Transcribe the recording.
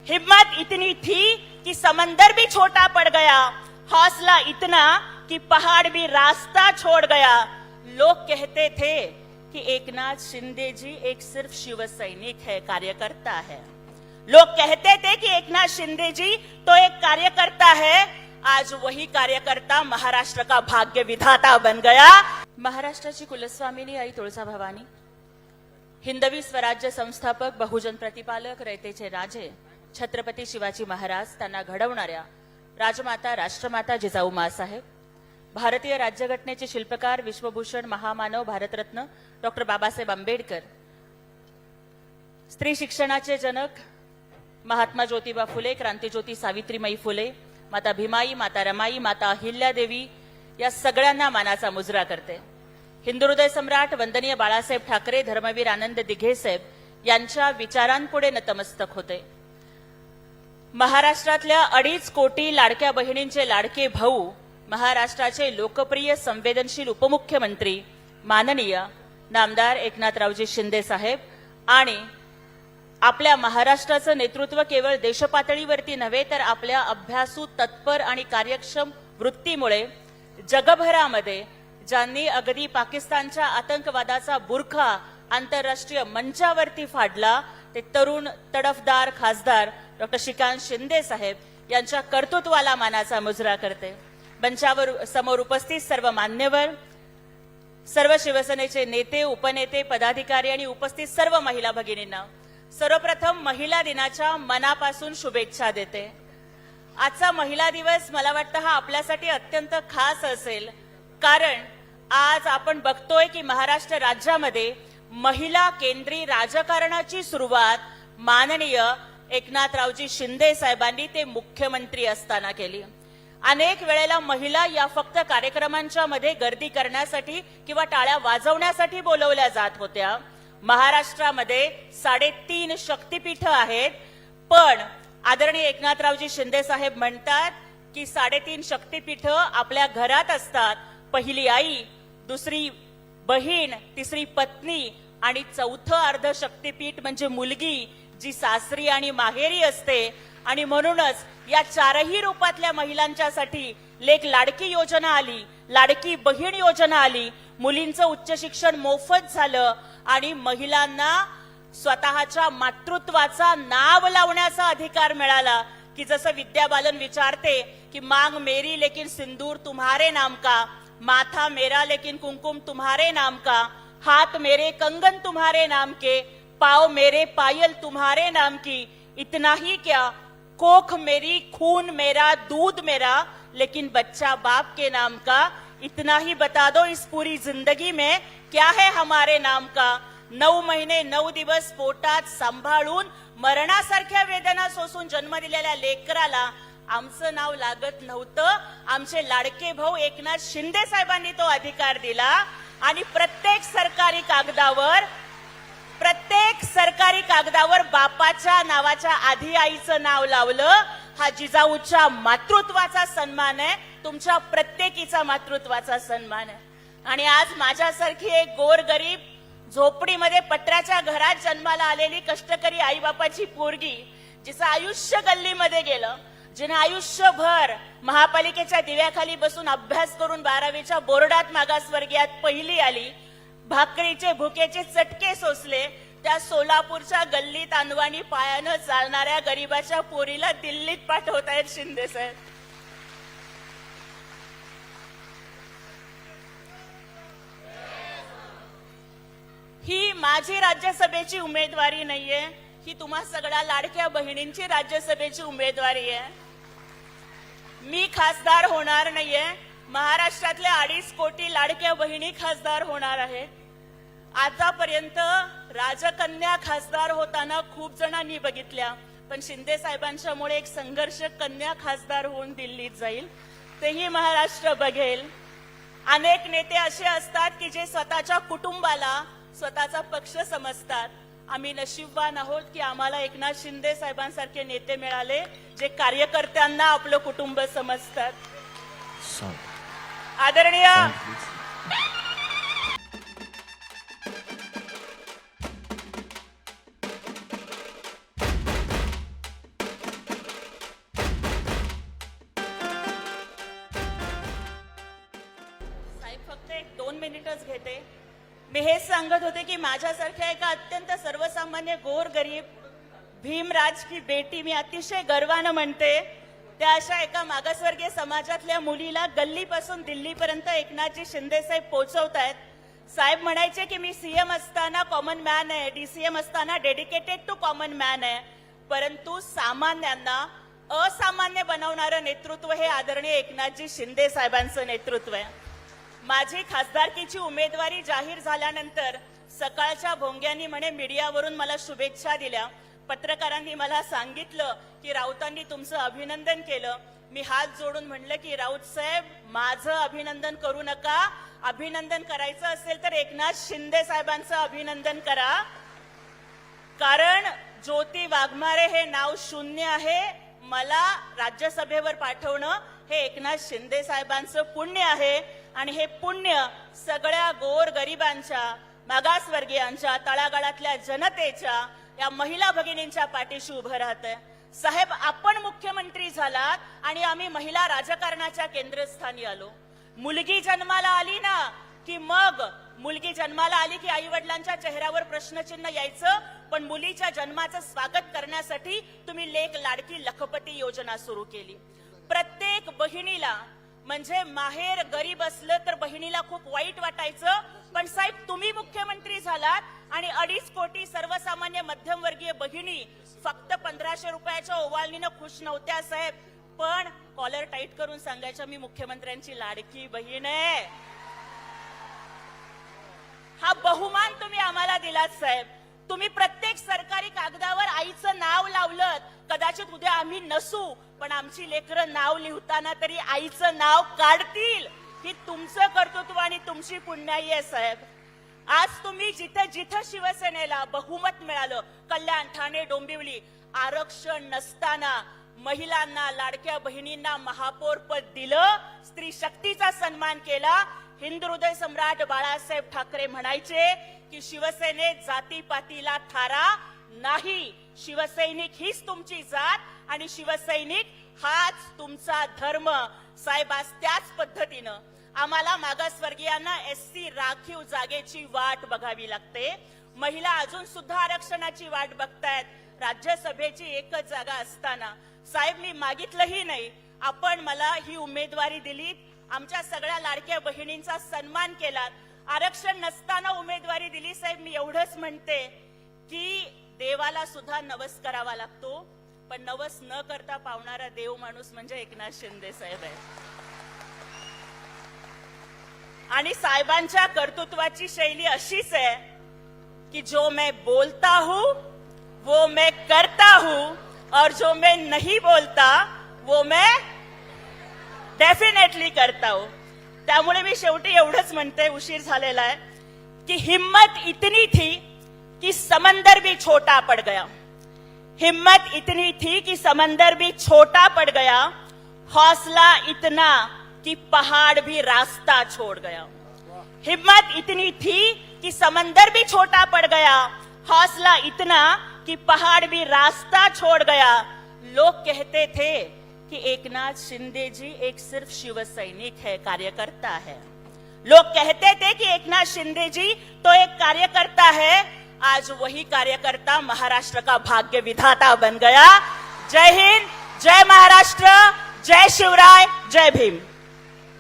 हिम्मत इतनी थी कि समंदर भी छोटा पड़ गया, हौसला इतना कि पहाड़ भी रास्ता छोड़ गया। लोग कहते थे कि एकनाथ शिंदे जी एक सिर्फ शिवसैनिक है, कार्यकर्ता है। लोग कहते थे कि एकनाथ शिंदे जी तो एक कार्यकर्ता है। आज वही कार्यकर्ता महाराष्ट्र का भाग्य विधाता बन गया। महाराष्ट्राची कुलस्वामिनी आई तुळजाभवानी, हिंदवी स्वराज्य संस्थापक, बहुजन प्रतिपालक, रयतेचे राजे छत्रपती शिवाजी महाराज, त्यांना घडवणाऱ्या राजमाता राष्ट्रमाता जिजाऊ माँसाहेब, भारतीय राज्यघटनेचे शिल्पकार, विश्वभूषण, महामानव, भारतरत्न डॉक्टर बाबासाहेब आंबेडकर, स्त्री शिक्षणाचे जनक महात्मा ज्योतिबा फुले, क्रांतिज्योती सावित्रीमाई फुले, माता भीमाई, माता रमाई, माता अहिल्यादेवी, या सगळ्यांना मानाचा मुजरा करते। हिंदू हृदय सम्राट वंदनीय बाळासाहेब ठाकरे, धर्मवीर आनंद दिघे साहेब यांच्या विचारांपुढे नतमस्तक होते। महाराष्ट्रातल्या 2.5 कोटी लाडक्या बहिणींचे लाडके भाऊ, महाराष्ट्राचे लोकप्रिय संवेदनशील उपमुख्यमंत्री माननीय नामदार एकनाथरावजी शिंदे साहेब आणि आपल्या महाराष्ट्राचं नेतृत्व केवळ देशपातळीवरती नव्हे तर आपल्या अभ्यासू, तत्पर आणि कार्यक्षम वृत्तीमुळे जगभरामध्ये ज्यांनी अगदी पाकिस्तानच्या आतंकवादाचा बुरखा आंतरराष्ट्रीय मंचावरती फाडला, ते तरुण तडफदार खासदार डॉक्टर श्रीकांत शिंदे साहेब यांच्या कर्तृत्वाला मानाचा मुजरा करते। मंचावर समोर उपस्थित सर्व मान्यवर, सर्व शिवसेनेचे नेते, उपनेते, पदाधिकारी आणि उपस्थित सर्व महिला भगिनींना सर्वप्रथम महिला दिनाच्या मनापासून शुभेच्छा देते। आजचा महिला दिवस मला वाटतं हा आपल्यासाठी अत्यंत खास असेल, कारण आज आपण बघतोय की महाराष्ट्र राज्यामध्ये महिला केंद्रीय राजकारणाची सुरुवात माननीय एकनाथरावजी शिंदे साहेबांनी ते मुख्यमंत्री असताना केली। अनेक वेळेला महिला या फक्त कार्यक्रमांच्या मध्ये गर्दी करण्यासाठी किंवा टाळ्या वाजवण्यासाठी बोलवल्या जात होत्या। महाराष्ट्रामध्ये 3.5 शक्तिपीठ आहेत, पण आदरणीय एकनाथरावजी शिंदे साहेब म्हणतात की 3.5 शक्तिपीठ आपल्या घरात असतात। पहिली आई, दुसरी बहीण, तिसरी पत्नी आणि चौथं अर्ध शक्तिपीठ म्हणजे मुलगी, जी सासरी आणि माहेरी असते। आणि म्हणूनच या 4ही रूपातल्या महिलांच्यासाठी लेक लाडकी योजना आली, लाडकी बहीण योजना आली, मुलींचं उच्च शिक्षण मोफत झालं आणि महिलांना स्वतःच्या मातृत्वाचा नाव लावण्याचा अधिकार मिळाला। की जसं विद्या बालन विचारते की मांग मेरी लेकिन सिंदूर तुम्हारे नाम का, माथा मेरा लेकिन कुमकुम तुम्हारे नाम का, हाथ मेरे कंगन तुम्हारे नाम के, पाँव मेरे पायल तुम्हारे नाम की, इतना ही क्या, कोख मेरी खून मेरा दूध मेरा, लेकिन बच्चा बाप के नाम का, इतना ही बता दो इस पूरी जिंदगी में क्या है हमारे नाम का। 9 महिने 9 दिवस पोटात सांभाळून मरणासारख्या वेदना सोसून जन्म दिलेल्या लेकराला आमचं नाव लागत नव्हतं, आमचे लाडके भाऊ एकनाथ शिंदे साहेबांनी तो अधिकार दिला। आणि प्रत्येक सरकारी कागदावर बापाच्या नावाच्या आधी आईचं नाव लावलं। हा जिजाऊच्या मातृत्वाचा सन्मान आहे, तुमच्या प्रत्येकीचा मातृत्वाचा सन्मान आहे। आणि आज माझ्यासारखी एक गोरगरीब झोपडीमध्ये पत्र्याच्या घरात जन्माला आलेली कष्टकरी आई बापाची पोरगी, जिचं आयुष्य गल्लीमध्ये गेलं, जिने आयुष्यभर महापालिकेच्या दिव्याखाली बसून अभ्यास करून 12वीच्या बोर्डात मागासवर्गीयात पहिली आली, भाकरीचे भुकेचे चटके सोसले, त्या सोलापूरच्या गल्लीत अनवाणी पायानं चालणाऱ्या गरीबाच्या पोरीला दिल्लीत पाठवतायत शिंदे साहेब। ही माझी राज्यसभेची उमेदवारी नाहीये, ही तुम्हा सगळ्या लाडक्या बहिणींची राज्यसभेची उमेदवारी आहे। मी खासदार होणार नाहीये, महाराष्ट्रातल्या 2.5 कोटी लाडक्या बहिणी खासदार होणार आहेत। आतापर्यंत राजकन्या खासदार होताना खूप जणांनी बघितल्या, पण शिंदे साहेबांच्यामुळे एक संघर्ष कन्या खासदार होऊन दिल्लीत जाईल, तेही महाराष्ट्र बघेल। अनेक नेते असे असतात की जे स्वतःच्या कुटुंबाला स्वतःचा पक्ष समजतात। आम्ही नशीबवान आहोत की आम्हाला एकनाथ शिंदे साहेबांसारखे नेते मिळाले, जे कार्यकर्त्यांना आपलं कुटुंब समजतात। आदरणीय एक 2 मिनिटच घेते. मी हेच सांगत होते की माझ्यासारख्या एका अत्यंत सर्वसामान्य गोरगरीब भीमराज की बेटी मी अतिशय गर्वानं म्हणते, त्या अशा एका मागासवर्गीय समाजातल्या मुलीला गल्लीपासून दिल्लीपर्यंत एकनाथजी शिंदे साहेब पोहोचवतायत. साहेब म्हणायचे की मी सीएम असताना कॉमन मॅन आहे, डीसीएम असताना डेडिकेटेड टू कॉमन मॅन आहे, परंतु सामान्यांना असामान्य बनवणारं नेतृत्व हे आदरणीय एकनाथजी शिंदे साहेबांचं नेतृत्व आहे. माझी खासदारकीची उमेदवारी जाहीर झाल्यानंतर सकाळच्या भोंग्यांनी म्हणे मीडियावरून मला शुभेच्छा दिल्या. पत्रकारांनी मला सांगितलं की राऊतांनी तुमचं अभिनंदन केलं. मी हात जोडून म्हणलं की राऊत साहेब माझं अभिनंदन करू नका, अभिनंदन करायचं असेल तर एकनाथ शिंदे साहेबांचं अभिनंदन करा. कारण ज्योती वाघमारे हे नाव शून्य आहे, मला राज्यसभेवर पाठवणं हे एकनाथ शिंदे साहेबांचं पुण्य आहे. आणि हे पुण्य सगळ्या गोर गरिबांच्या, मागासवर्गीयांच्या, तळागाळातल्या जनतेच्या, या महिला भगिनींच्या पाठीशी उभं राहतंय. साहेब आपण मुख्यमंत्री झालात आणि आम्ही महिला राजकारणाच्या केंद्रस्थानी आलो. मुलगी जन्माला आली ना की मग मुलगी जन्माला आली की आई वडिलांच्या चेहऱ्यावर प्रश्नचिन्ह यायचं, पण मुलीच्या जन्माचं स्वागत करण्यासाठी तुम्ही लेक लाडकी लखपती योजना सुरू केली. प्रत्येक बहिणीला म्हणजे माहेर गरीब असलं तर बहिणीला खूप वाईट वाटायचं, पण साहेब तुम्ही मुख्यमंत्री झालात आणि 2.5 कोटी सर्वसामान्य मध्यमवर्गीय बहिणी फक्त 1500 रुपयाच्या ओवाळणीनं खुश नव्हत्या साहेब, पण कॉलर टाईट करून सांगायच्या मी मुख्यमंत्र्यांची लाडकी बहीण आहे. हा बहुमान तुम्ही आम्हाला दिलात साहेब. तुम्ही प्रत्येक सरकारी कागदावर आईचं नाव लावलं. कदाचित उद्या आम्ही नसू, पण आमची लेकरं नाव लिहताना तरी आईचं नाव काढतील. ही तुमचं कर्तृत्व आणि तुमची पुण्याई आहे साहेब. आज तुम्ही जिथे जिथे शिवसेनेला बहुमत मिळालं, कल्याण, ठाणे, डोंबिवली, आरक्षण नसताना महिलांना, लाडक्या बहिणींना महापौर पद दिलं, स्त्री शक्तीचा सन्मान केला. हिंदू हृदय सम्राट बाळासाहेब ठाकरे म्हणायचे की शिवसेनेत जातीपातीला थारा नाही, शिवसैनिक हीच तुमची जात आणि शिवसैनिक हाच तुमचा धर्म. साहेब आज त्याच पद्धतीनं आम्हाला मागासवर्गीयांना एससी राखीव जागेची वाट बघावी लागते. महिला अजून सुद्धा आरक्षणाची वाट बघतायत. राज्यसभेची एकच जागा असताना साहेब मी मागितलंही नाही, आपण मला ही उमेदवारी दिली, आमच्या सगळ्या लाडक्या बहिणींचा सन्मान केलात. आरक्षण नसताना उमेदवारी दिली साहेब. मी एवढंच म्हणते की देवाला सुद्धा नवस करावा लागतो, पण नवस न करता पावणारा देव माणूस म्हणजे एकनाथ शिंदे साहेब आहे. आणि साहेबांच्या कर्तृत्वाची शैली अशीच आहे कि जो मैं बोलता हूं वो मैं करता हूं और जो मैं नहीं बोलता वो मैं डेफिनेटली करता हूं. त्यामुळे मी शेवटी एवढंच म्हणते, उशीर झालेला आहे, की हिम्मत इतनी थी कि समंदर भी छोटा पड़ गया. हिम्मत इतनी थी कि समंदर भी छोटा पड़ गया. हौसला इतना कि पहाड़ भी रास्ता छोड़ गया. हिम्मत इतनी थी कि समंदर भी छोटा पड़ गया. हौसला इतना कि पहाड़ भी रास्ता छोड़ गया. लोग कहते थे कि एकनाथ शिंदे जी एक सिर्फ शिवसैनिक है, कार्यकर्ता है. लोग कहते थे कि एकनाथ शिंदे जी तो एक कार्यकर्ता है. आज वही कार्यकर्ता महाराष्ट्र का भाग्य विधाता बन गया. जय हिंद, जय महाराष्ट्र, जय शिवराय, जय भीम.